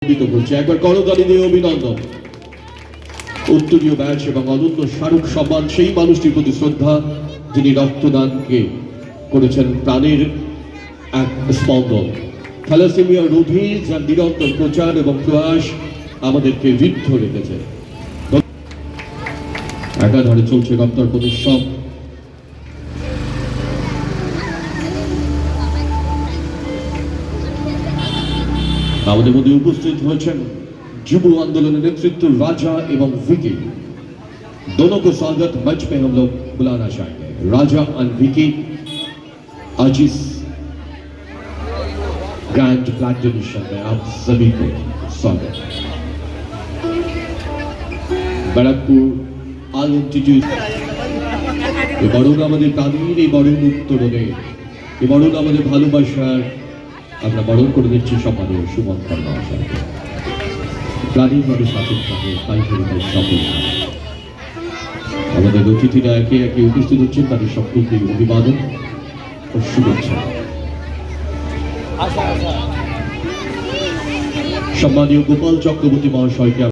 একবার করতালি দিয়ে অভিনন্দন। উত্তরীয় ব্যাচ এবং অনন্য শাহরুখ সম্মান সেই মানুষটির প্রতি শ্রদ্ধা যিনি রক্তদানকে করেছেন প্রাণের এক স্পন্দন। থ্যালাসেমিয়া রোধে যার নিরন্তর প্রচার এবং প্রয়াস আমাদেরকে ঋদ্ধ রেখেছে। একাধারে চলছে রক্তার প্রতিসব। আমাদের মধ্যে উপস্থিত হয়েছেন যুব आंदोलन नेतृत्व राजा एवं विकी। दोनों को स्वागत मंच पे हम लोग बुलाना चाहेंगे। राजा एंड विकी आज इस ग्रैंड प्लैटिनिशन में आप सभी को स्वागत। बैरकपुर I'll introduce ये बड़ों আমাদের প্রাণীর এই বড় উত্তরণে এই বড় আমাদের ভালোবাসার আমরা বরণ করে দিচ্ছি সম্মানীয় সুমন কর্মা মহাশয়কে। প্রাণীর ভাবে শাসন থাকে তাই পরিবেশ সফল। আমাদের অতিথিরা একে একে উপস্থিত হচ্ছেন, তাদের সকলকে অভিবাদন ও শুভেচ্ছা। সম্মানীয় গোপাল চক্রবর্তী মহাশয়কে